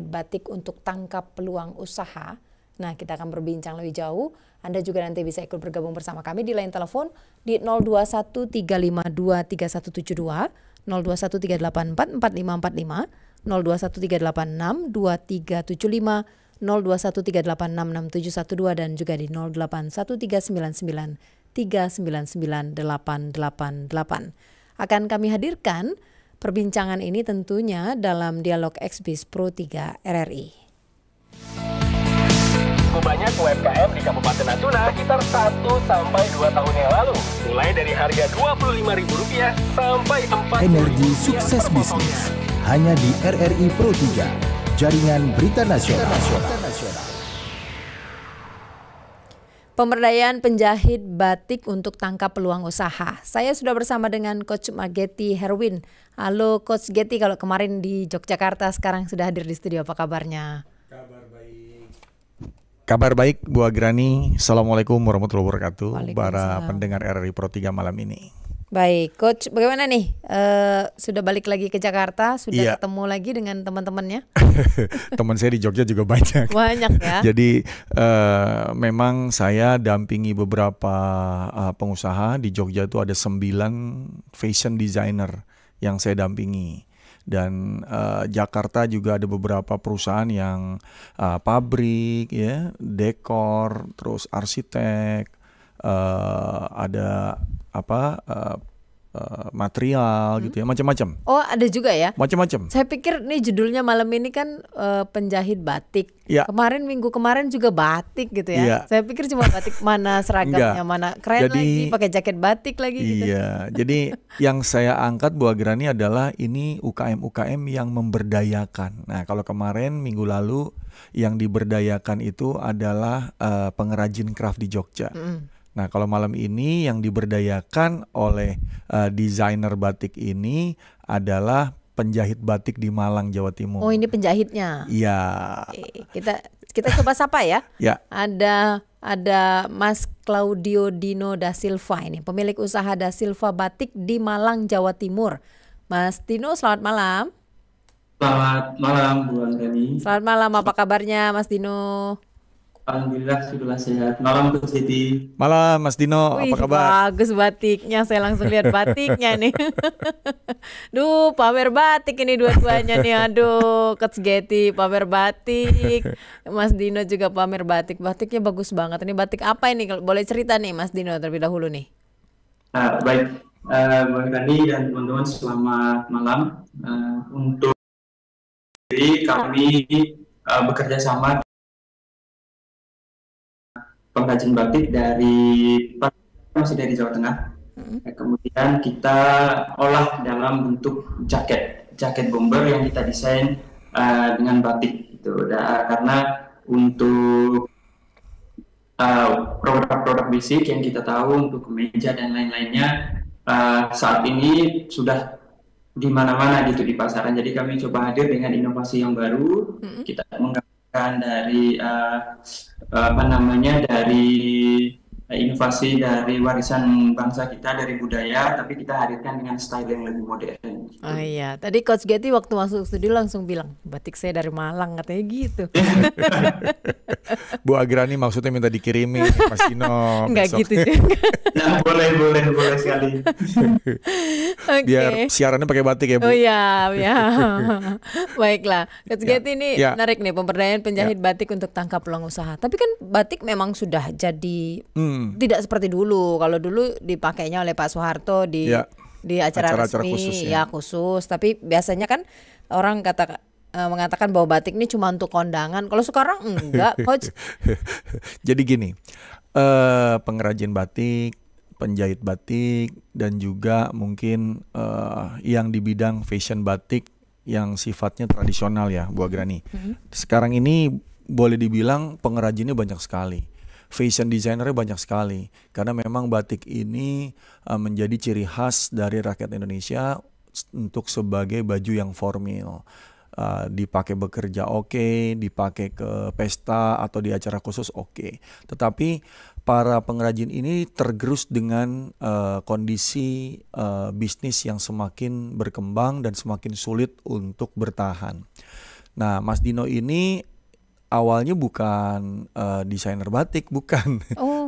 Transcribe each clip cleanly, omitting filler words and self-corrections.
batik untuk tangkap peluang usaha. Nah, kita akan berbincang lebih jauh. Anda juga nanti bisa ikut bergabung bersama kami di line telepon di 0213523172, 0213844545, 0213862375, 0213866712 dan juga di 081399399888. Akan kami hadirkan perbincangan ini tentunya dalam dialog Exbis Pro 3 RRI. Banyak UMKM di Kabupaten Natuna sekitar 1-2 tahun yang lalu. Mulai dari harga Rp25.000 sampai 4 Energi sukses bisnis hanya di RRI Pro 3, jaringan berita nasional. Pemberdayaan penjahit batik untuk tangkap peluang usaha. Saya sudah bersama dengan Coach Magety Herwin. Halo Coach Getty, kalau kemarin di Yogyakarta sekarang sudah hadir di studio, apa kabarnya? Kabar baik Bu Agrani. Assalamualaikum warahmatullahi wabarakatuh. Para pendengar RRI Pro 3 malam ini. Baik, Coach, bagaimana nih? Sudah balik lagi ke Jakarta, sudah ketemu lagi dengan teman-temannya? Teman saya di Jogja juga banyak. Banyak ya. Jadi memang saya dampingi beberapa pengusaha di Jogja, itu ada 9 fashion designer yang saya dampingi. Dan Jakarta juga ada beberapa perusahaan yang pabrik, ya, dekor, terus arsitek, ada material gitu ya, macam-macam. Oh, ada juga ya? Macam-macam. Saya pikir nih judulnya malam ini kan penjahit batik. Ya. Minggu kemarin juga batik gitu ya. Ya. Saya pikir cuma batik, mana seragamnya, mana keren lagi, pakai jaket batik lagi gitu. Iya, jadi yang saya angkat Bu Agrani adalah ini UKM-UKM yang memberdayakan. Nah, kalau kemarin minggu lalu yang diberdayakan itu adalah pengrajin craft di Jogja. Nah, kalau malam ini yang diberdayakan oleh desainer batik ini adalah penjahit batik di Malang, Jawa Timur. Oh, ini penjahitnya. Iya. Kita coba sapa ya. Ya. Ada Mas Claudio Dino da Silva ini, pemilik usaha da Silva Batik di Malang, Jawa Timur. Mas Dino, selamat malam. Selamat malam Bu Agrani. Selamat malam, apa kabarnya Mas Dino? Alhamdulillah, syukurlah sehat. Malam Bu Siti. Malam Mas Dino, apa kabar? Bagus batiknya, saya langsung lihat batiknya nih. Duh, pamer batik ini dua-duanya nih. Aduh, Coach Getty pamer batik, Mas Dino juga pamer batik. Batiknya bagus banget. Ini batik apa ini? Kalau boleh cerita nih Mas Dino terlebih dahulu nih. Baik, Bu Agrani dan teman-teman, selamat malam. Untuk kami bekerja sama pengrajin batik masih dari Jawa Tengah. Kemudian kita olah dalam bentuk jaket bomber yang kita desain dengan batik gitu. Karena untuk produk-produk basic yang kita tahu untuk kemeja dan lain-lainnya saat ini sudah di mana-mana gitu di pasaran. Jadi kami coba hadir dengan inovasi yang baru. Kita menggunakan dari dari inovasi dari warisan bangsa kita, dari budaya, tapi kita hadirkan dengan style yang lebih modern. Oh iya, tadi Coach Getty waktu masuk studio langsung bilang, batik saya dari Malang, katanya gitu. Bu Agrani maksudnya minta dikirimin Mas Dino. Enggak gitu juga. Nah, boleh sekali. Okay. Biar siarannya pakai batik ya Bu. Oh iya, ya. Baiklah, Coach Getty ini menarik nih, pemberdayaan penjahit batik untuk tangkap peluang usaha. Tapi kan batik memang sudah jadi tidak seperti dulu. Kalau dulu dipakainya oleh Pak Soeharto di acara resmi, khusus, khusus. Tapi biasanya kan orang mengatakan bahwa batik ini cuma untuk kondangan. Kalau sekarang enggak, Coach. Jadi gini, pengrajin batik, penjahit batik, dan juga mungkin yang di bidang fashion batik yang sifatnya tradisional ya Bu Agrani. Sekarang ini boleh dibilang pengrajinnya banyak sekali. Fashion designernya banyak sekali, karena memang batik ini menjadi ciri khas dari rakyat Indonesia untuk sebagai baju yang formal. Dipakai bekerja oke, dipakai ke pesta atau di acara khusus oke. Tetapi para pengrajin ini tergerus dengan kondisi bisnis yang semakin berkembang dan semakin sulit untuk bertahan. Nah, Mas Dino ini awalnya bukan desainer batik, bukan.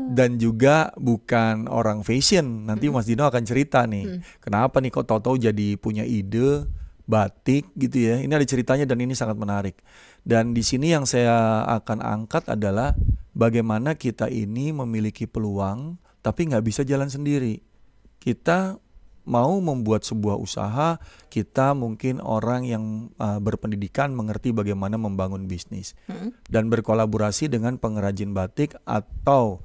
Dan juga bukan orang fashion. Nanti Mas Dino akan cerita nih, kenapa nih kok tahu-tahu jadi punya ide batik gitu ya. Ini ada ceritanya dan ini sangat menarik. Dan di sini yang saya akan angkat adalah bagaimana kita ini memiliki peluang tapi nggak bisa jalan sendiri. Kita mau membuat sebuah usaha, kita mungkin orang yang berpendidikan mengerti bagaimana membangun bisnis dan berkolaborasi dengan pengrajin batik atau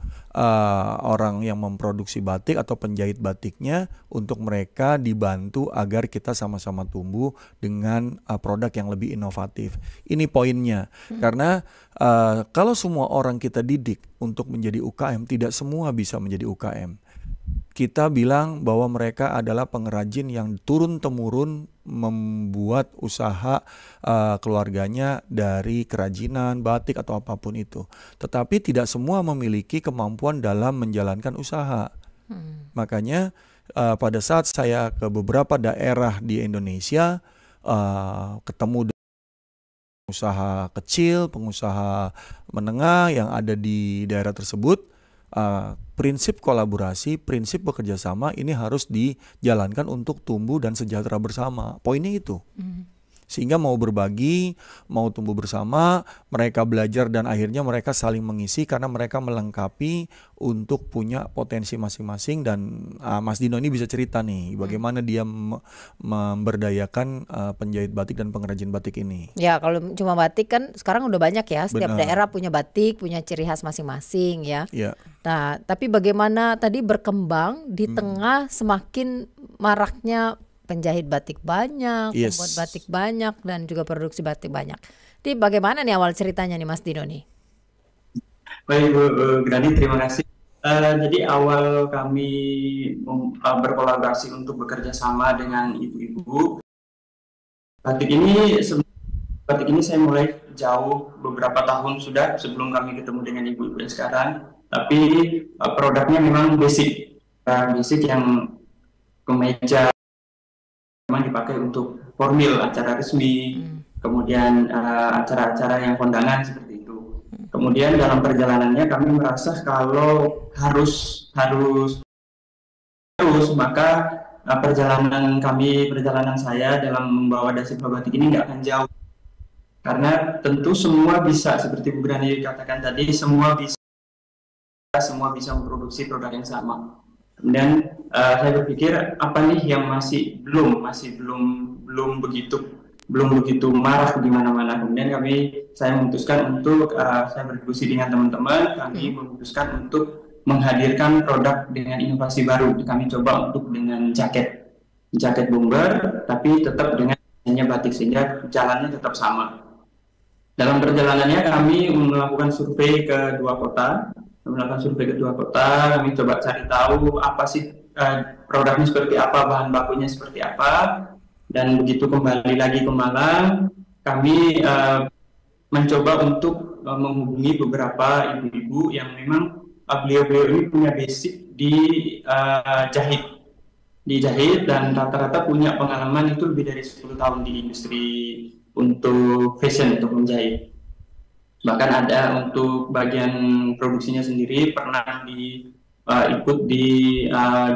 orang yang memproduksi batik atau penjahit batiknya untuk mereka dibantu agar kita sama-sama tumbuh dengan produk yang lebih inovatif. Ini poinnya, karena kalau semua orang kita didik untuk menjadi UKM, tidak semua bisa menjadi UKM. Kita bilang bahwa mereka adalah pengrajin yang turun-temurun membuat usaha keluarganya dari kerajinan, batik atau apapun itu. Tetapi tidak semua memiliki kemampuan dalam menjalankan usaha. Makanya pada saat saya ke beberapa daerah di Indonesia, ketemu dengan pengusaha kecil, pengusaha menengah yang ada di daerah tersebut, prinsip kolaborasi, prinsip bekerja sama ini harus dijalankan untuk tumbuh dan sejahtera bersama. Poinnya itu. Sehingga mau berbagi, mau tumbuh bersama, mereka belajar dan akhirnya mereka saling mengisi karena mereka melengkapi untuk punya potensi masing-masing. Dan Mas Dino ini bisa cerita nih bagaimana dia memberdayakan penjahit batik dan pengrajin batik ini. Ya, kalau cuma batik kan sekarang udah banyak ya, setiap daerah punya batik, punya ciri khas masing-masing ya. Nah, tapi bagaimana tadi berkembang di tengah semakin maraknya penjahit batik banyak, pembuat batik banyak, dan juga produksi batik banyak. Jadi bagaimana nih awal ceritanya nih Mas Dino nih? Baik Bu Grani, terima kasih. Jadi awal kami berkolaborasi untuk bekerja sama dengan ibu-ibu batik ini saya mulai jauh beberapa tahun sudah sebelum kami ketemu dengan ibu-ibu yang sekarang. Tapi produknya memang basic yang kemeja memang dipakai untuk formal, acara resmi, kemudian acara-acara yang kondangan seperti itu. Kemudian dalam perjalanannya kami merasa kalau harus maka perjalanan saya dalam membawa Dasip Batik ini nggak akan jauh. Karena tentu semua bisa, seperti Bu Grani katakan tadi, semua bisa memproduksi produk yang sama. Kemudian saya berpikir apa nih yang masih belum begitu marak di mana-mana. Kemudian saya memutuskan untuk saya berdiskusi dengan teman-teman, kami memutuskan untuk menghadirkan produk dengan inovasi baru. Kami coba untuk dengan jaket bomber, tapi tetap dengan hanya batik sehingga jalannya tetap sama. Dalam perjalanannya kami melakukan survei ke dua kota. Kami coba cari tahu apa sih produknya seperti apa, bahan bakunya seperti apa, dan begitu kembali lagi ke Malang, kami mencoba untuk menghubungi beberapa ibu-ibu yang memang beliau-beliau ini punya basic di jahit dan rata-rata punya pengalaman itu lebih dari 10 tahun di industri untuk fashion, untuk menjahit. Bahkan ada untuk bagian produksinya sendiri pernah ikut di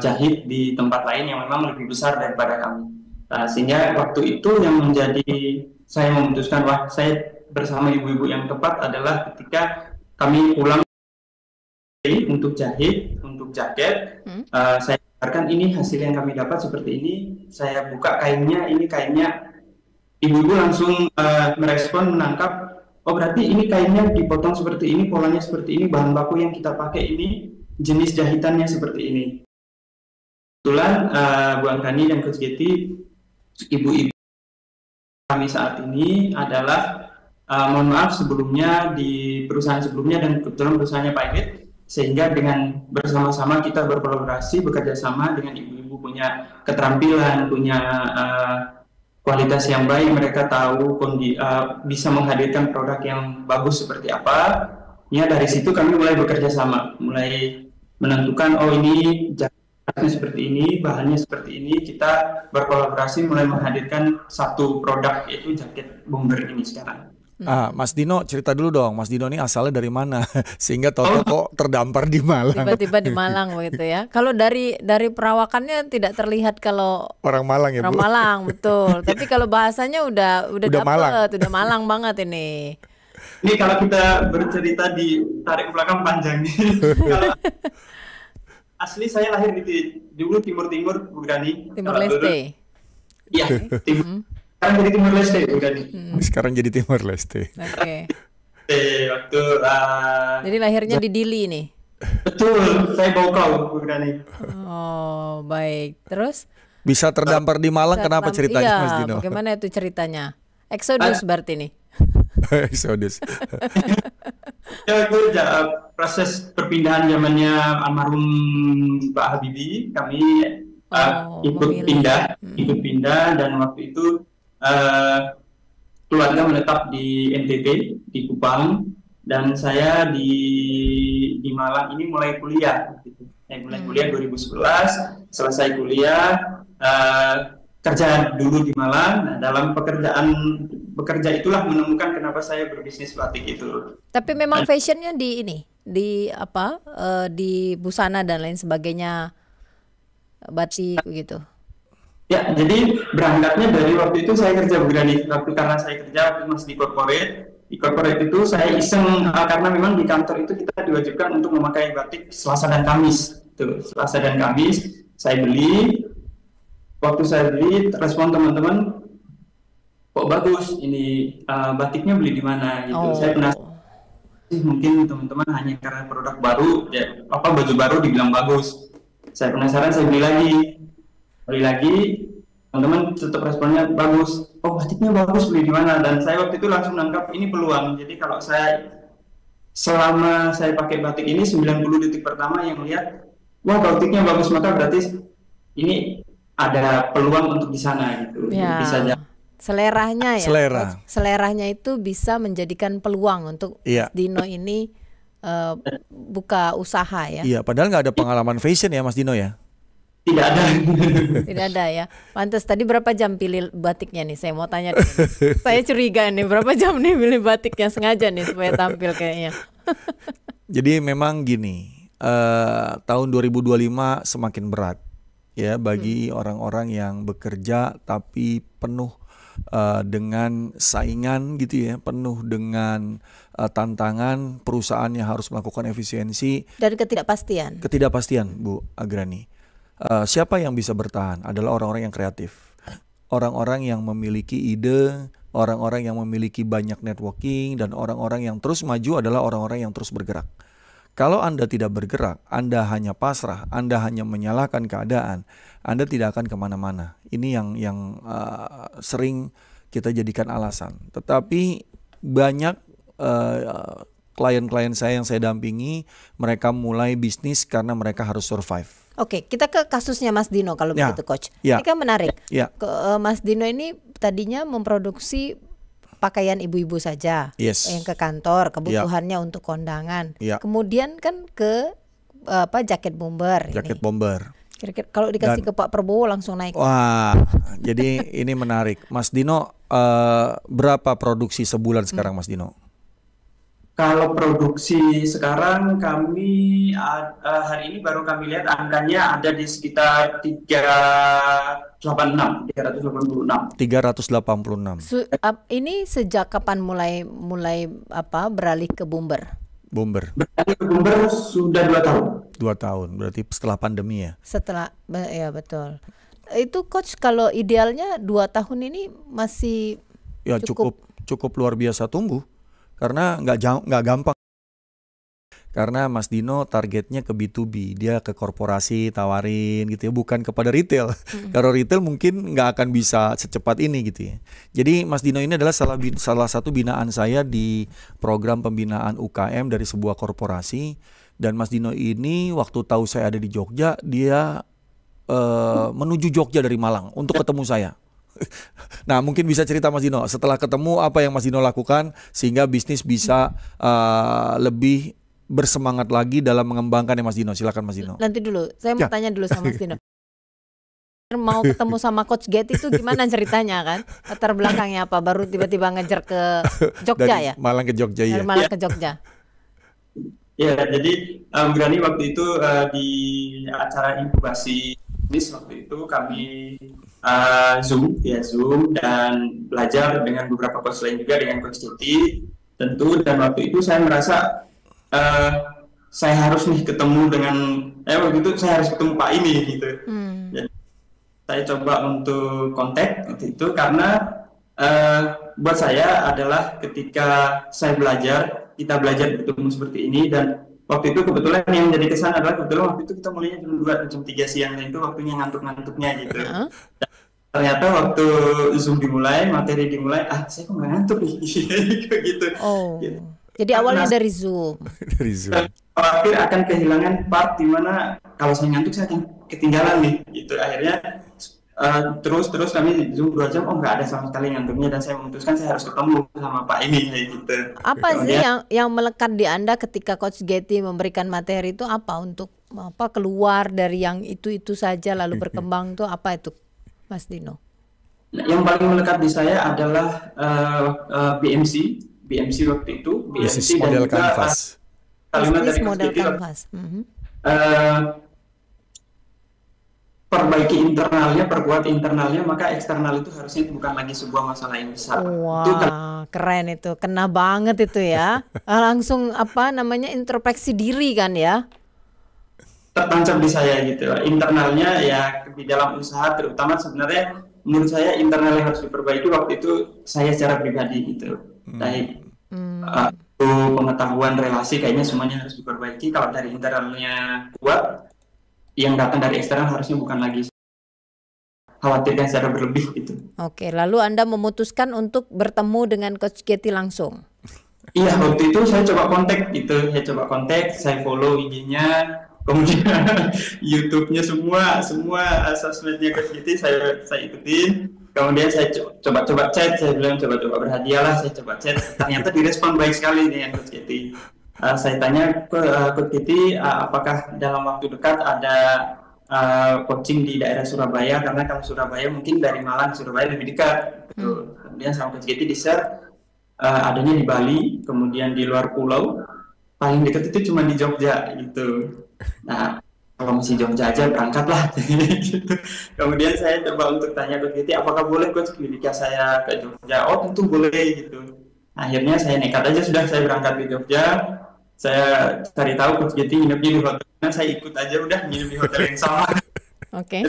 jahit di tempat lain yang memang lebih besar daripada kami. Sehingga waktu itu yang menjadi saya memutuskan saya bersama ibu-ibu yang tepat adalah ketika kami pulang untuk jahit, untuk jaket, saya katakan ini hasil yang kami dapat seperti ini, saya buka kainnya, ini kainnya, ibu-ibu langsung merespon, menangkap, oh berarti ini kainnya dipotong seperti ini, polanya seperti ini, bahan baku yang kita pakai ini, jenis jahitannya seperti ini. Kebetulan Bu Anggrani dan Coach Getty, ibu-ibu kami saat ini adalah, mohon maaf sebelumnya di perusahaan sebelumnya dan kebetulan perusahaannya private, sehingga dengan bersama-sama kita berkolaborasi, bekerja sama dengan ibu-ibu punya keterampilan, punya kualitas yang baik, mereka tahu bisa menghadirkan produk yang bagus seperti apa. Ya dari situ kami mulai bekerja sama, mulai menentukan oh ini seperti ini, bahannya seperti ini, kita berkolaborasi mulai menghadirkan satu produk, yaitu jaket bomber ini sekarang. Mas Dino cerita dulu dong, Mas Dino ini asalnya dari mana sehingga Toto kok terdampar di Malang? Tiba-tiba di Malang begitu ya. Kalau dari perawakannya tidak terlihat kalau orang Malang ya, orang Bu? Malang, betul. Tapi kalau bahasanya udah dapet, Malang. udah Malang banget ini. Ini kalau kita bercerita di tarik belakang panjang nih. Kalau asli saya lahir di dulu Timur-Timur, Bu Gani. Timur Leste. Iya, Timur. Sekarang jadi Timur Leste, Bu Gani. Sekarang jadi Timur Leste. Oke. Waktu Jadi lahirnya di Dili nih. betul, saya Bokau, Bu Gani. Oh, baik. Terus Bisa terdampar di Malang, kenapa ceritanya, iya, Mas Dino? bagaimana itu ceritanya? Exodus berarti nih. Exodus. Ya, itu proses perpindahan zamannya almarhum Pak Habibie. Kami ikut pindah, dan waktu itu keluarga menetap di NTT, di Kupang, dan saya di Malang ini mulai kuliah. Mulai kuliah 2011, selesai kuliah, kerja dulu di Malang. Nah, dalam bekerja itulah menemukan kenapa saya berbisnis batik itu. Tapi memang fashionnya di ini, di busana dan lain sebagainya, batik gitu. Ya, jadi berangkatnya dari waktu itu saya kerja berani. Karena saya kerja waktu masih di corporate. Di corporate itu saya iseng, karena memang di kantor itu kita diwajibkan untuk memakai batik Selasa dan Kamis. Tuh, Selasa dan Kamis saya beli. Waktu saya beli, respon teman-teman, kok bagus ini, batiknya beli di mana gitu. Saya penasaran, mungkin teman-teman hanya karena produk baru, ya, baju baru dibilang bagus. Saya penasaran, saya beli lagi, teman-teman tetap responnya bagus. Oh, batiknya bagus, beli di mana? Dan saya waktu itu langsung nangkap ini peluang. Jadi kalau selama saya pakai batik ini 90 detik pertama yang lihat, wah batiknya bagus, maka berarti ini ada peluang untuk di sana gitu. Ya. Bisa seleranya ya. Seleranya itu bisa menjadikan peluang untuk Dino ini buka usaha ya. Iya, padahal nggak ada pengalaman fashion ya, Mas Dino ya. Tidak ada. Tidak ada ya. Pantes tadi berapa jam pilih batiknya nih? Saya mau tanya. Saya curiga nih berapa jam nih pilih batiknya, sengaja nih supaya tampil kayaknya. Jadi memang gini, tahun 2025 semakin berat ya bagi orang-orang yang bekerja tapi penuh dengan saingan gitu ya, penuh dengan tantangan, perusahaannya harus melakukan efisiensi dan ketidakpastian. Bu Agrani. Siapa yang bisa bertahan adalah orang-orang yang kreatif, orang-orang yang memiliki ide, orang-orang yang memiliki banyak networking, dan orang-orang yang terus maju adalah orang-orang yang terus bergerak. Kalau Anda tidak bergerak, Anda hanya pasrah, Anda hanya menyalahkan keadaan, Anda tidak akan kemana-mana. Ini yang sering kita jadikan alasan. Tetapi banyak klien-klien saya yang saya dampingi, mereka mulai bisnis karena mereka harus survive. Oke, kita ke kasusnya Mas Dino kalau begitu, Coach. Ini kan menarik. Mas Dino ini tadinya memproduksi pakaian ibu-ibu saja, yang ke kantor, kebutuhannya untuk kondangan. Kemudian kan ke jaket bomber. Bomber. Kira-kira kalau dikasih ke Pak Prabowo langsung naik. Wah, jadi ini menarik. Mas Dino, berapa produksi sebulan sekarang, Mas Dino? Kalau produksi sekarang kami hari ini baru kami lihat angkanya ada di sekitar 386. Ini sejak kapan mulai beralih ke bomber? Beralih ke bomber sudah 2 tahun. 2 tahun, berarti setelah pandemi ya? Ya betul. Itu Coach, kalau idealnya 2 tahun ini masih cukup luar biasa tumbuh. Karena nggak gampang. Karena Mas Dino targetnya ke B2B, dia ke korporasi tawarin gitu ya, bukan kepada retail. Kalau retail mungkin nggak akan bisa secepat ini gitu ya. Jadi Mas Dino ini adalah salah satu binaan saya di program pembinaan UKM dari sebuah korporasi. Dan Mas Dino ini waktu tahu saya ada di Jogja, dia menuju Jogja dari Malang untuk ketemu saya. Nah, mungkin bisa cerita Mas Dino, setelah ketemu apa yang Mas Dino lakukan sehingga bisnis bisa lebih bersemangat lagi dalam mengembangkan ya Mas Dino. Silakan Mas Dino. Nanti dulu, saya mau tanya dulu sama Mas Dino. Mau ketemu sama Coach Getty itu gimana ceritanya kan? Latar belakangnya apa? Baru tiba-tiba ngejar ke Jogja ya? Malang ke Jogja ya. Dari Malang ke Jogja. Ya, jadi Grani waktu itu di acara inkubasi bisnis waktu itu kami Zoom dan belajar dengan beberapa coach lain juga dengan Coach Getty tentu, dan waktu itu saya merasa saya harus nih ketemu dengan waktu itu saya harus ketemu Pak ini gitu. Jadi saya coba untuk kontak waktu itu karena buat saya adalah ketika kita belajar bertemu seperti ini, dan waktu itu kebetulan yang menjadi kesan adalah kebetulan waktu itu kita mulainya jam 2 atau jam 3 siang, dan itu waktunya ngantuk-ngantuknya gitu. Dan ternyata waktu Zoom dimulai, materi dimulai, saya kok nggak ngantuk nih gitu. Gitu. Jadi awalnya dari Zoom. Dari Zoom. Khawatir akan kehilangan part di mana kalau saya ngantuk saya akan ketinggalan nih gitu. Akhirnya terus kami Zoom 2 jam, nggak ada sama sekali ngantuknya, dan saya memutuskan saya harus ketemu sama Pak ini gitu. Apa sih yang melekat di Anda ketika Coach Getty memberikan materi itu, apa untuk keluar dari yang itu saja lalu berkembang tuh apa itu Mas Dino? Yang paling melekat di saya adalah BMC waktu itu, Business Model Canvas. Business Model Canvas. Perbaiki internalnya, perkuat internalnya, maka eksternal itu harusnya bukan lagi sebuah masalah yang besar. Wah, keren itu, kena banget itu ya. Langsung introspeksi diri kan ya? Tertancap di saya gitu. Internalnya ya di dalam usaha terutama sebenarnya menurut saya internal yang harus diperbaiki waktu itu saya secara pribadi gitu. Dari pengetahuan relasi kayaknya semuanya harus diperbaiki. Kalau dari internalnya kuat, yang datang dari eksternal harusnya bukan lagi khawatirkan secara berlebih gitu. Oke, lalu Anda memutuskan untuk bertemu dengan Coach Getty langsung? Iya, waktu itu saya coba kontak gitu. Saya follow IG-nya, kemudian YouTube-nya semua sosmednya Coach Getty saya ikutin. Kemudian saya coba chat, saya bilang coba berhadiahlah, saya coba chat. Ternyata direspon baik sekali dengan Coach Getty. Saya tanya ke Coach Getty, apakah dalam waktu dekat ada coaching di daerah Surabaya, karena kalau Surabaya mungkin dari Malang ke Surabaya lebih dekat. Kemudian sama Coach Getty di-share adanya di Bali, kemudian di luar pulau, paling dekat itu cuma di Jogja gitu. Nah, kalau masih Jogja aja berangkatlah gitu. Kemudian saya coba untuk tanya Coach Getty, apakah boleh Coach ketika saya ke Jogja? Oh, tentu boleh gitu. Akhirnya saya nekat aja, saya berangkat ke Jogja. Saya cari tahu Coach Getty nginepnya di hotel, saya ikut aja udah nginep di hotel yang sama. Oke.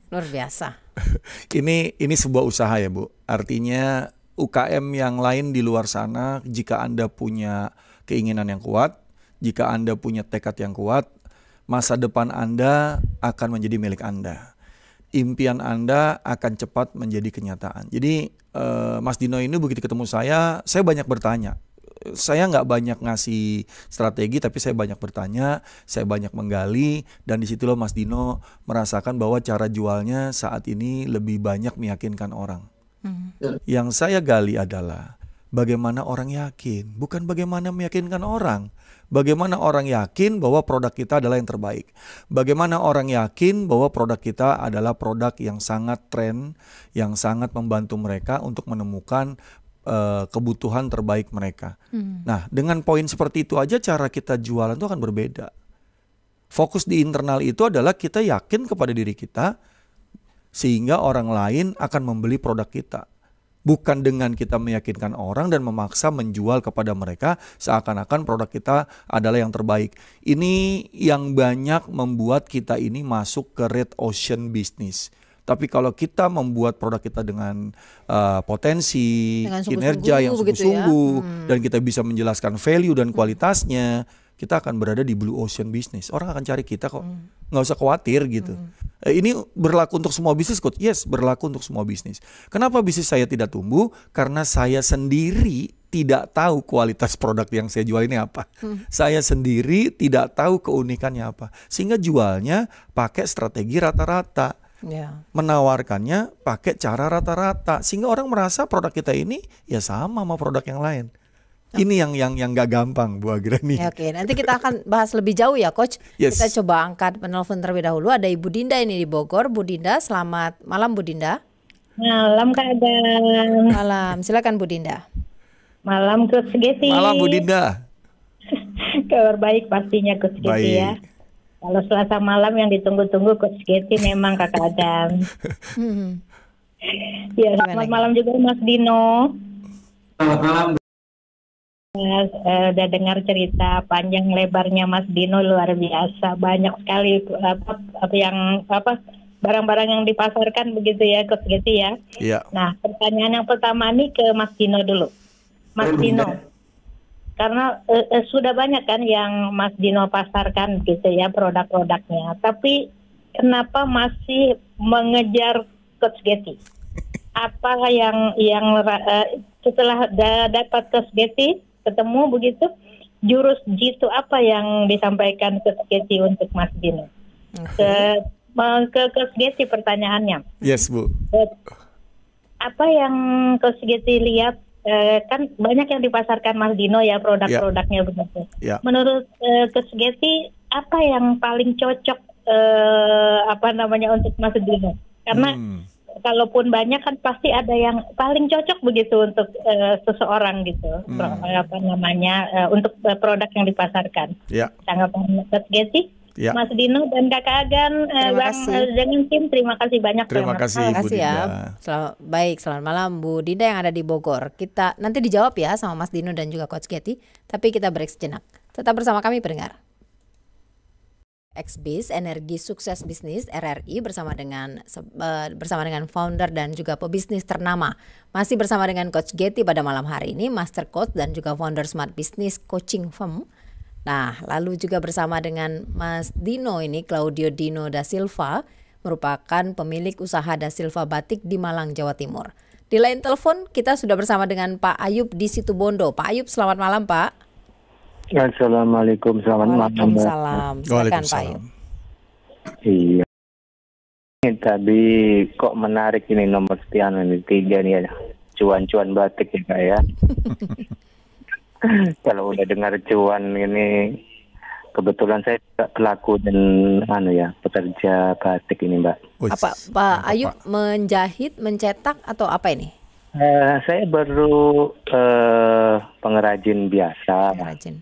Luar biasa. Ini sebuah usaha ya Bu. Artinya UKM yang lain di luar sana, jika Anda punya keinginan yang kuat, jika Anda punya tekad yang kuat, masa depan Anda akan menjadi milik Anda. Impian Anda akan cepat menjadi kenyataan. Jadi Mas Dino ini begitu ketemu saya banyak bertanya. Saya nggak banyak ngasih strategi, tapi saya banyak bertanya, saya banyak menggali, dan disitulah Mas Dino merasakan bahwa cara jualnya saat ini lebih banyak meyakinkan orang. Yang saya gali adalah bagaimana orang yakin, bukan bagaimana meyakinkan orang. Bagaimana orang yakin bahwa produk kita adalah yang terbaik. Bagaimana orang yakin bahwa produk kita adalah produk yang sangat tren, yang sangat membantu mereka untuk menemukan kebutuhan terbaik mereka. Nah, dengan poin seperti itu aja cara kita jualan itu akan berbeda. Fokus di internal itu adalah kita yakin kepada diri kita sehingga orang lain akan membeli produk kita. Bukan dengan kita meyakinkan orang dan memaksa menjual kepada mereka seakan-akan produk kita adalah yang terbaik. Ini yang banyak membuat kita ini masuk ke red ocean business. Tapi kalau kita membuat produk kita dengan potensi, dengan kinerja yang sungguh-sungguh, dan kita bisa menjelaskan value dan kualitasnya, kita akan berada di blue ocean business. Orang akan cari kita kok, nggak usah khawatir gitu. Ini berlaku untuk semua bisnis, Coach? Yes, berlaku untuk semua bisnis. Kenapa bisnis saya tidak tumbuh? Karena saya sendiri tidak tahu kualitas produk yang saya jual ini apa. Saya sendiri tidak tahu keunikannya apa. Sehingga jualnya pakai strategi rata-rata. Menawarkannya pakai cara rata-rata, sehingga orang merasa produk kita ini ya sama produk yang lain. Ini yang nggak gampang Bu Agrani. Oke, nanti kita akan bahas lebih jauh ya Coach. Yes. Kita coba angkat penelpon terlebih dahulu. Ada Ibu Dinda ini di Bogor. Bu Dinda, selamat malam Bu Dinda. Malam Kak Adam. Malam, silakan Bu Dinda. Malam Coach Geti. Malam Bu Dinda. Kabar baik pastinya Coach Geti ya. Kalau Selasa malam yang ditunggu-tunggu Coach Geti memang Kakak Adam. Ya, selamat malam juga Mas Dino. Selamat malam. Udah dengar cerita panjang lebarnya Mas Dino, luar biasa, banyak sekali barang-barang yang dipasarkan begitu ya Coach Geti ya. Iya. Nah, pertanyaan yang pertama nih ke Mas Dino dulu. Mas Dino, karena sudah banyak kan yang Mas Dino pasarkan gitu ya produk-produknya, tapi kenapa masih mengejar Coach Geti? Apa yang setelah dapat Coach Geti ketemu begitu, jurus jitu apa yang disampaikan Coach Geti untuk Mas Dino? Ke Coach Geti pertanyaannya. Yes Bu. Apa yang Coach Geti lihat, kan banyak yang dipasarkan Mas Dino ya produk-produknya begitu. Yeah. Menurut Coach Geti apa yang paling cocok untuk Mas Dino? Karena kalaupun banyak kan pasti ada yang paling cocok begitu untuk seseorang gitu, untuk produk yang dipasarkan. Yeah. Tanggapan Coach Geti, Mas Dino dan Kakak Agan, dengan tim, terima kasih banyak. Terima kasih Bu Dinda. Selamat malam Bu Dinda yang ada di Bogor. Kita nanti dijawab ya sama Mas Dino dan juga Coach Geti, tapi kita break sejenak. Tetap bersama kami pendengar. XBIZ Energi Sukses Bisnis RRI bersama dengan founder dan juga pebisnis ternama. Masih bersama dengan Coach Geti pada malam hari ini, Master Coach dan juga founder Smart Business Coaching Firm. Nah, lalu juga bersama dengan Mas Dino ini, Claudio Dino da Silva, merupakan pemilik usaha da Silva Batik di Malang, Jawa Timur. Di line telepon kita sudah bersama dengan Pak Ayub di Situbondo. Pak Ayub, selamat malam Pak. Assalamualaikum, selamat malam. Waalaikumsalam. Silakan Pak Ayub. Iya. Ini tadi kok menarik ini nomor sekian ini 3 nih ya. Cuan-cuan batik ya Kak ya. Kalau udah dengar cuan ini, kebetulan saya pelaku dan pekerja batik ini Mbak. Apa Pak Ayub menjahit, mencetak atau apa ini? Saya baru pengrajin biasa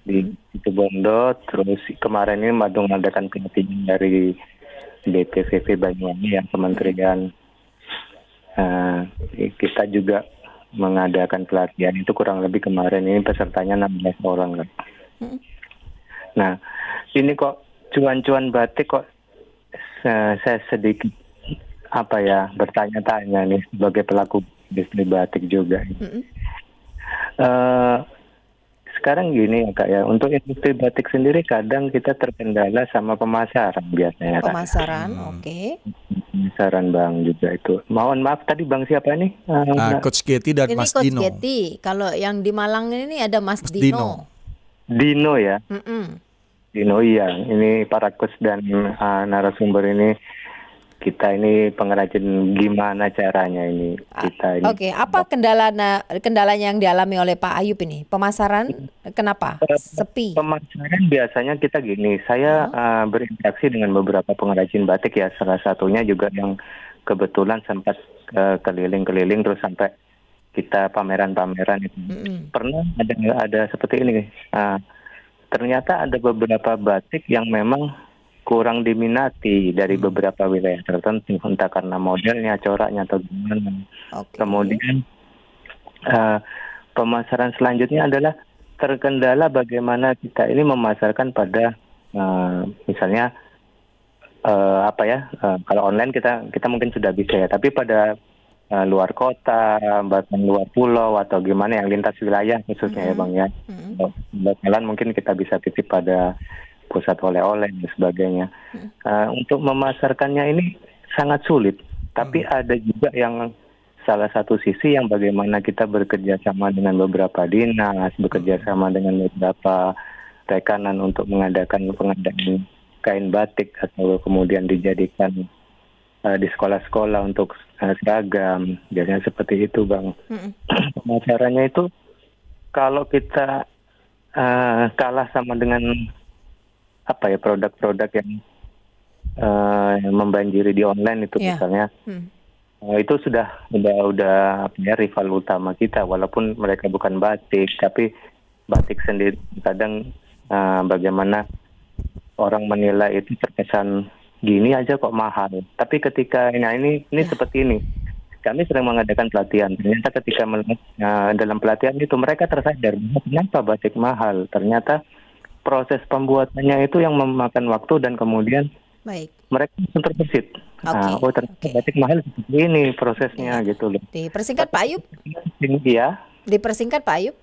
di Situbondo. Terus kemarin ini mengadakan pelatihan dari BPVV Banyuwangi yang kementerian. Kita juga mengadakan pelatihan itu kurang lebih kemarin ini pesertanya 16 orang kan. Nah ini kok cuan-cuan batik kok saya sedikit bertanya-tanya nih sebagai pelaku bisnis batik juga. Sekarang gini ya Kak ya, untuk industri batik sendiri kadang kita terkendala sama pemasaran biasanya. Pemasaran, oke. Pemasaran Bang juga itu. Mohon maaf tadi Bang siapa nih? Coach Geti dan ini Mas Coach Dino. Geti. Kalau yang di Malang ini ada Mas Dino. Dino ya. Dino iya. Ini para coach dan narasumber ini. Kita ini pengrajin, gimana caranya ini kita ini. Oke, apa kendalanya yang dialami oleh Pak Ayub ini? Pemasaran kenapa? Sepi. Pemasaran biasanya kita gini, saya berinteraksi dengan beberapa pengrajin batik ya, salah satunya juga yang kebetulan sempat keliling-keliling terus sampai kita pameran-pameran itu. Pernah ada seperti ini. Ternyata ada beberapa batik yang memang kurang diminati dari beberapa wilayah tertentu, entah karena modelnya, coraknya atau gimana. Kemudian pemasaran selanjutnya adalah terkendala bagaimana kita ini memasarkan pada misalnya kalau online kita mungkin sudah bisa ya, tapi pada luar kota, bahkan luar pulau atau gimana yang lintas wilayah khususnya ya Bang ya. Bakalan mungkin kita bisa titip pada pusat oleh-oleh dan sebagainya. Untuk memasarkannya ini sangat sulit. Tapi ada juga yang salah satu sisi yang bagaimana kita bekerja sama dengan beberapa dinas, bekerja sama dengan beberapa rekanan untuk mengadakan pengadaan kain batik atau kemudian dijadikan di sekolah-sekolah untuk seragam. Biasanya seperti itu Bang. Pemasarannya itu kalau kita kalah sama dengan produk-produk yang membanjiri di online itu misalnya, itu sudah rival utama kita, walaupun mereka bukan batik, tapi batik sendiri kadang bagaimana orang menilai itu terkesan gini aja kok mahal. Tapi ketika ini seperti ini, kami sering mengadakan pelatihan. Ternyata ketika dalam pelatihan itu mereka tersadar kenapa batik mahal. Ternyata proses pembuatannya itu yang memakan waktu dan kemudian mereka terbesit. Ternyata batik mahal seperti ini prosesnya gitu loh. Dipersingkat Pak Ayub? Iya. Dipersingkat Pak Ayub?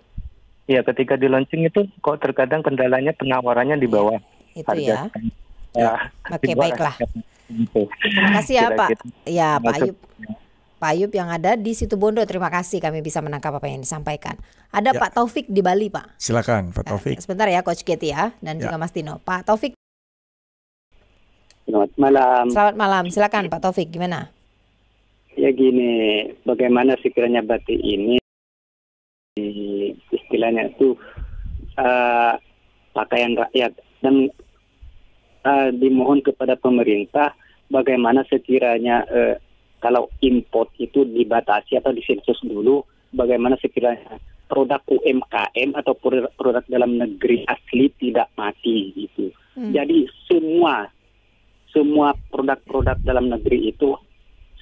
Iya, ketika di launching itu kok terkadang kendalanya penawarannya di bawah harga. Oke, baiklah. Terima kasih ya Pak. Ya Pak Ayub. Pak Ayub yang ada di Situbondo, terima kasih kami bisa menangkap apa yang disampaikan. Ada Pak Taufik di Bali, Pak. Silakan Pak Taufik. Sebentar ya Coach Getty ya, dan juga Mas Dino. Pak Taufik. Selamat malam. Selamat malam, silakan Pak Taufik, gimana? Ya gini, bagaimana sekiranya batik ini istilahnya itu pakaian rakyat, dan dimohon kepada pemerintah bagaimana sekiranya kalau import itu dibatasi atau disensus dulu, bagaimana sekiranya produk UMKM atau produk dalam negeri asli tidak mati gitu. Jadi semua produk-produk dalam negeri itu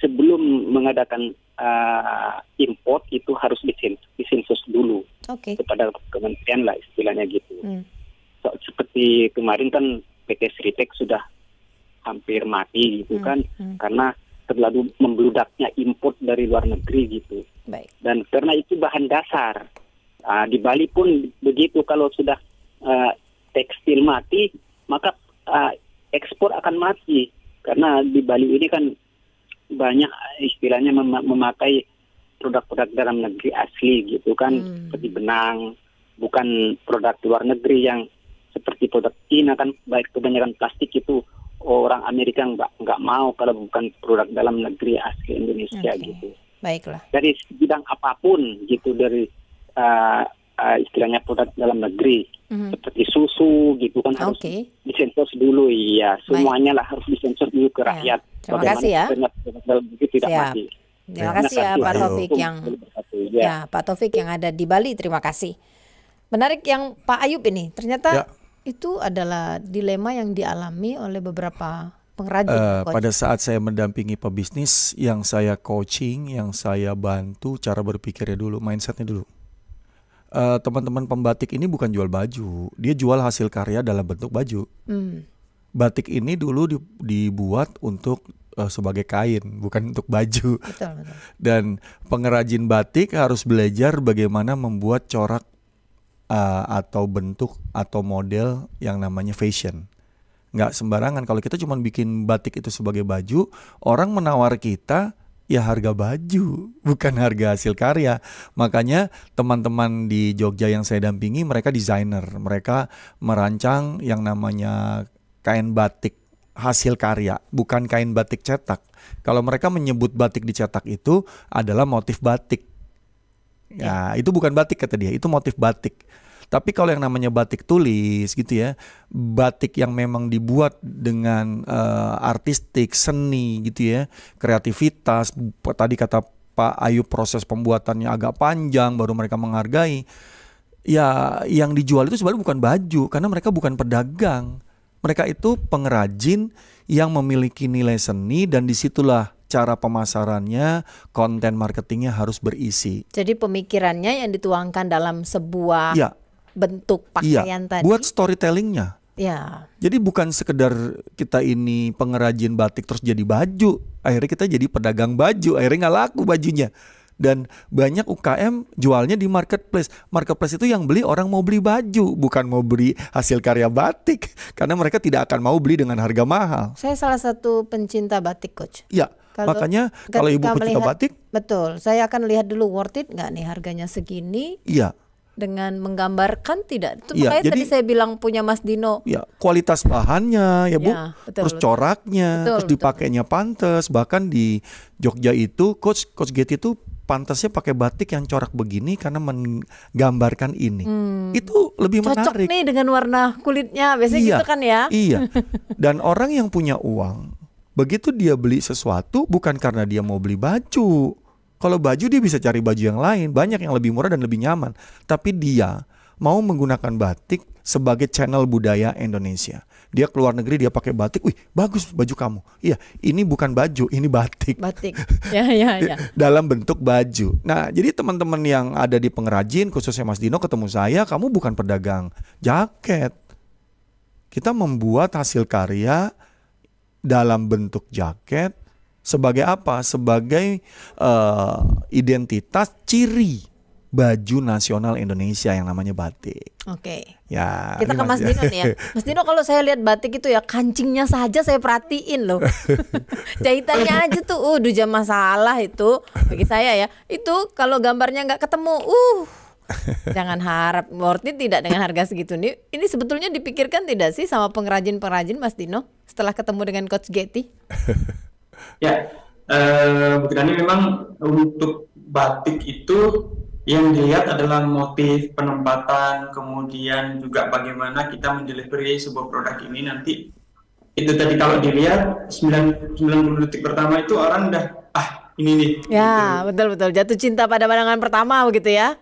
sebelum mengadakan import itu harus disensus dulu kepada kementerian lah istilahnya gitu. Seperti kemarin kan PT Sritek sudah hampir mati gitu kan, karena terlalu membludaknya import dari luar negeri gitu. Dan karena itu bahan dasar. Di Bali pun begitu, kalau sudah tekstil mati, maka ekspor akan mati. Karena di Bali ini kan banyak istilahnya memakai produk-produk dalam negeri asli gitu kan, seperti benang, bukan produk luar negeri yang seperti produk Cina kan, baik kebanyakan plastik itu orang Amerika nggak mau kalau bukan produk dalam negeri asli Indonesia gitu. Baiklah. Dari bidang apapun gitu, dari istilahnya produk dalam negeri seperti susu gitu kan harus disensor dulu, semuanya lah harus disensor dulu ke rakyat. Terima kasih ya. Dalam negeri tidak mati. Terima kasih ya Pak Taufik Pak Taufik yang ada di Bali, terima kasih. Menarik yang Pak Ayub ini, ternyata itu adalah dilema yang dialami oleh beberapa pengrajin. Pada saat saya mendampingi pebisnis, yang saya coaching, yang saya bantu cara berpikirnya dulu, mindsetnya dulu. Teman-teman pembatik ini bukan jual baju, dia jual hasil karya dalam bentuk baju. Batik ini dulu dibuat untuk sebagai kain, bukan untuk baju. Betul. Dan pengrajin batik harus belajar bagaimana membuat corak atau bentuk atau model yang namanya fashion. Nggak sembarangan. Kalau kita cuma bikin batik itu sebagai baju, orang menawar kita ya harga baju, bukan harga hasil karya. Makanya teman-teman di Jogja yang saya dampingi, mereka desainer. Mereka merancang yang namanya kain batik hasil karya, bukan kain batik cetak. Kalau mereka menyebut batik dicetak itu adalah motif batik. Ya, itu bukan batik kata dia, itu motif batik. Tapi kalau yang namanya batik tulis gitu ya, batik yang memang dibuat dengan artistik, seni gitu ya, kreativitas, tadi kata Pak Ayub proses pembuatannya agak panjang baru mereka menghargai. Ya, yang dijual itu sebenarnya bukan baju, karena mereka bukan pedagang. Mereka itu pengrajin yang memiliki nilai seni, dan disitulah cara pemasarannya, konten marketingnya harus berisi. Jadi pemikirannya yang dituangkan dalam sebuah bentuk pakaian tadi. Buat storytellingnya. Jadi bukan sekedar kita ini pengrajin batik terus jadi baju. Akhirnya kita jadi pedagang baju, akhirnya nggak laku bajunya. Dan banyak UKM jualnya di marketplace. Marketplace itu yang beli orang mau beli baju, bukan mau beli hasil karya batik. Karena mereka tidak akan mau beli dengan harga mahal. Saya salah satu pencinta batik, Coach. Makanya kalau ibu pencinta batik, betul, saya akan lihat dulu worth it nggak nih harganya segini. Dengan menggambarkan tidak. Itu makanya tadi saya bilang punya Mas Dino. Kualitas bahannya ya Bu, terus coraknya, terus dipakainya pantes. Bahkan di Jogja itu Coach Getty itu pantasnya pakai batik yang corak begini karena menggambarkan ini. Itu lebih cocok menarik. Cocok nih dengan warna kulitnya, biasanya gitu kan ya. Iya. Dan orang yang punya uang, begitu dia beli sesuatu bukan karena dia mau beli baju. Kalau baju dia bisa cari baju yang lain, banyak yang lebih murah dan lebih nyaman. Tapi dia mau menggunakan batik sebagai channel budaya Indonesia. Dia keluar negeri, dia pakai batik, wih bagus baju kamu. Iya, ini bukan baju, ini batik. Batik, ya. Dalam bentuk baju. Nah, jadi teman-teman yang ada di pengrajin, khususnya Mas Dino ketemu saya, kamu bukan pedagang jaket. Kita membuat hasil karya dalam bentuk jaket sebagai apa? Sebagai identitas ciri baju nasional Indonesia yang namanya batik. Oke. Ya. Kita ke Mas Dino nih ya. Mas Dino, kalau saya lihat batik itu ya kancingnya saja saya perhatiin loh. Jahitannya aja tuh, udah masalah itu bagi saya ya. Itu kalau gambarnya nggak ketemu, jangan harap worth it tidak dengan harga segitu nih. Ini sebetulnya dipikirkan tidak sih sama pengrajin-pengrajin Mas Dino setelah ketemu dengan Coach Getty? Ya, Bu Kirani, memang untuk batik itu yang dilihat adalah motif, penempatan, kemudian juga bagaimana kita mendelivery sebuah produk ini nanti. Itu tadi kalau dilihat 90 detik pertama itu orang udah ini nih. Ya, gitu. betul jatuh cinta pada pandangan pertama begitu ya.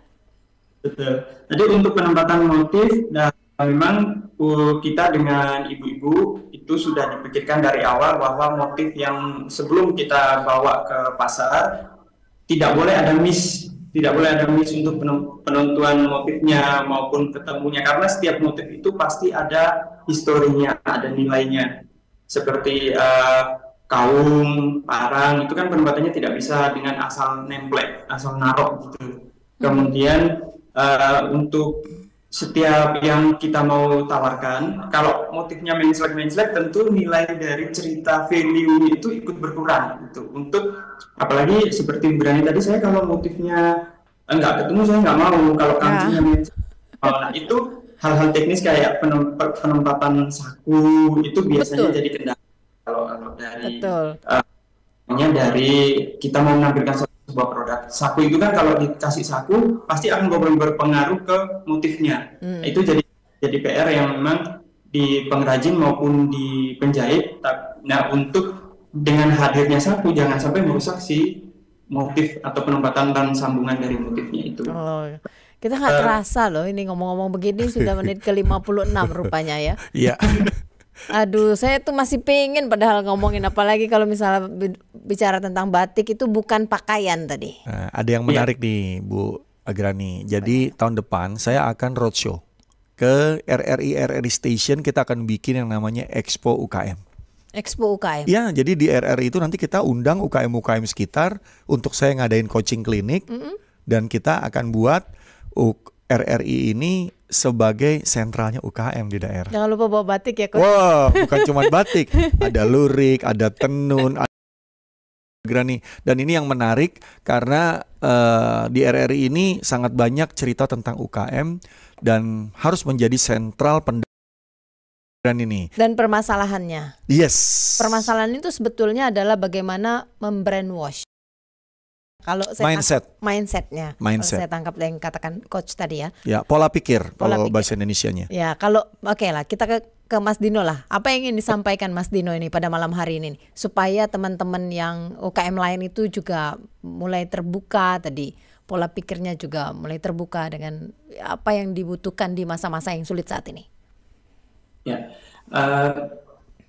Betul. Jadi untuk penempatan motif, dan memang kita dengan ibu-ibu itu sudah dipikirkan dari awal bahwa motif yang sebelum kita bawa ke pasar tidak boleh ada miss untuk penentuan motifnya maupun ketemunya, karena setiap motif itu pasti ada historinya, ada nilainya. Seperti kaum, parang, itu kan penempatannya tidak bisa dengan asal nemplek, asal narok gitu. Kemudian untuk setiap yang kita mau tawarkan, kalau motifnya menslek, tentu nilai dari cerita value itu ikut berkurang gitu. Untuk apalagi seperti Berani tadi, saya kalau motifnya enggak ketemu saya nggak mau, kalau kancingnya nah itu hal-hal teknis kayak penempatan saku itu biasanya jadi kendala kalau dari dari kita mau menampilkan sebuah produk. Saku itu kan kalau dikasih saku pasti akan berpengaruh ke motifnya. Itu jadi PR yang memang di pengrajin maupun di penjahit. Nah, untuk dengan hadirnya saku jangan sampai merusak si motif atau penempatan dan sambungan dari motifnya itu. Kita nggak terasa loh ini ngomong-ngomong begini sudah menit ke 56 rupanya ya. Iya. Aduh, saya tuh masih pengen padahal ngomongin, apalagi kalau misalnya bicara tentang batik itu bukan pakaian tadi. Nah, ada yang menarik nih Bu Agrani. Jadi tahun depan saya akan roadshow ke RRI Station. Kita akan bikin yang namanya Expo UKM. Expo UKM. Ya, jadi di RRI itu nanti kita undang UKM sekitar untuk saya ngadain coaching klinik, dan kita akan buat RRI ini sebagai sentralnya UKM di daerah. Jangan lupa bawa batik ya, Coach. Wah, bukan cuma batik, ada lurik, ada tenun, ada Agrani. Dan ini yang menarik karena di RRI ini sangat banyak cerita tentang UKM dan harus menjadi sentral pendidikan ini. Dan permasalahannya. Yes. Permasalahan itu sebetulnya adalah bagaimana membrainwash. Kalau saya mindsetnya. Kalau saya tangkap yang katakan Coach tadi ya. Ya, pola pikir kalau bahasa Indonesianya. Ya, kalau lah kita ke Mas Dino lah. Apa yang ingin disampaikan Mas Dino ini pada malam hari ini supaya teman-teman yang UKM lain itu juga mulai terbuka tadi. Pola pikirnya juga mulai terbuka dengan apa yang dibutuhkan di masa-masa yang sulit saat ini. Ya.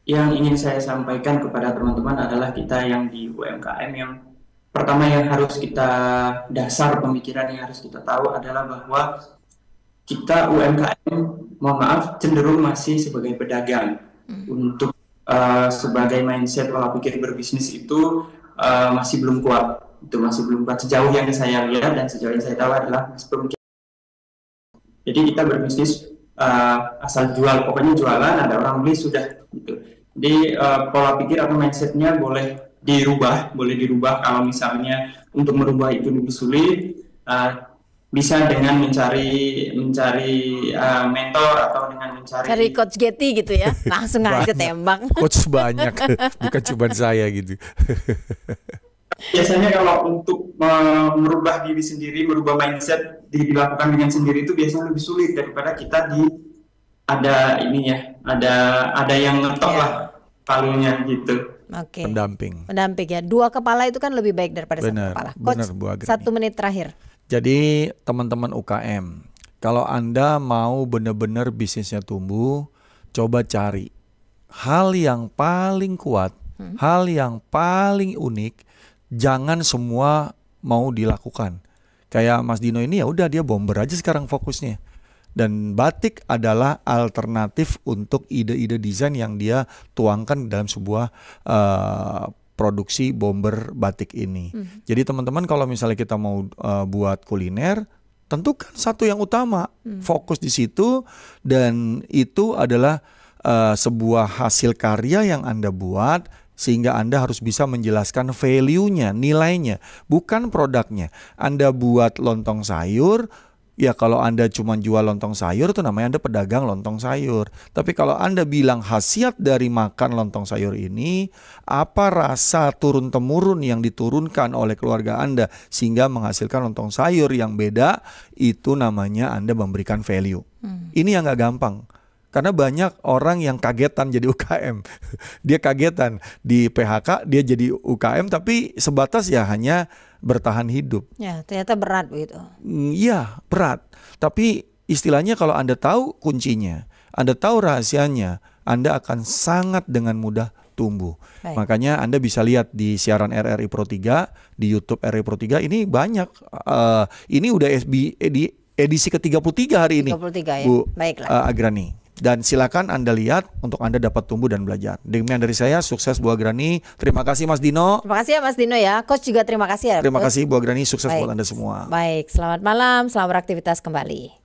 Yang ingin saya sampaikan kepada teman-teman adalah kita yang di UMKM yang pertama yang harus kita dasar pemikiran yang harus kita tahu adalah bahwa kita UMKM, mohon maaf, cenderung masih sebagai pedagang. Untuk sebagai mindset pola pikir berbisnis itu masih belum kuat. Itu masih belum kuat sejauh yang saya lihat dan sejauh yang saya tahu adalah pemikiran. Jadi kita berbisnis asal jual, pokoknya jualan, ada orang beli sudah gitu. Jadi pola pikir atau mindsetnya boleh dirubah kalau misalnya untuk merubah itu lebih sulit, bisa dengan mencari mentor atau dengan mencari Coach Getty gitu ya, langsung aja tembak. Coach banyak, bukan cuma saya gitu. Biasanya kalau untuk merubah diri sendiri, merubah mindset dilakukan dengan sendiri itu biasanya lebih sulit daripada kita ada ininya, ada yang ngetok lah palunya gitu. Oke. Pendamping ya. 2 kepala itu kan lebih baik daripada 1 kepala. Coach, 1 menit terakhir. Jadi teman-teman UKM, kalau Anda mau benar-benar bisnisnya tumbuh, coba cari hal yang paling kuat, hal yang paling unik. Jangan semua mau dilakukan. Kayak Mas Dino ini ya udah dia bomber aja sekarang fokusnya. Dan batik adalah alternatif untuk ide-ide desain yang dia tuangkan dalam sebuah produksi bomber batik ini. Jadi teman-teman kalau misalnya kita mau buat kuliner, tentukan satu yang utama, fokus di situ, dan itu adalah sebuah hasil karya yang Anda buat sehingga Anda harus bisa menjelaskan value-nya, nilainya, bukan produknya. Anda buat lontong sayur, ya kalau Anda cuma jual lontong sayur itu namanya Anda pedagang lontong sayur. Tapi kalau Anda bilang khasiat dari makan lontong sayur ini, apa rasa turun-temurun yang diturunkan oleh keluarga Anda sehingga menghasilkan lontong sayur yang beda, itu namanya Anda memberikan value. Ini yang gak gampang. Karena banyak orang yang kagetan jadi UKM. Dia kagetan di PHK, dia jadi UKM tapi sebatas ya hanya bertahan hidup. Ya, ternyata berat begitu. Iya, berat. Tapi istilahnya kalau Anda tahu kuncinya, Anda tahu rahasianya, Anda akan sangat dengan mudah tumbuh. Baik. Makanya Anda bisa lihat di siaran RRI Pro 3, di YouTube RRI Pro 3 ini banyak. Ini udah di edisi ke-33 hari ini. 33 ya. Bu Baiklah. Agrani. Dan silakan Anda lihat untuk Anda dapat tumbuh dan belajar. Demikian dari saya, sukses Bu Agrani. Terima kasih Mas Dino. Terima kasih ya Mas Dino ya. Coach juga terima kasih ya. Terima kasih Bu Agrani, sukses buat Anda semua. Baik, selamat malam, selamat beraktivitas kembali.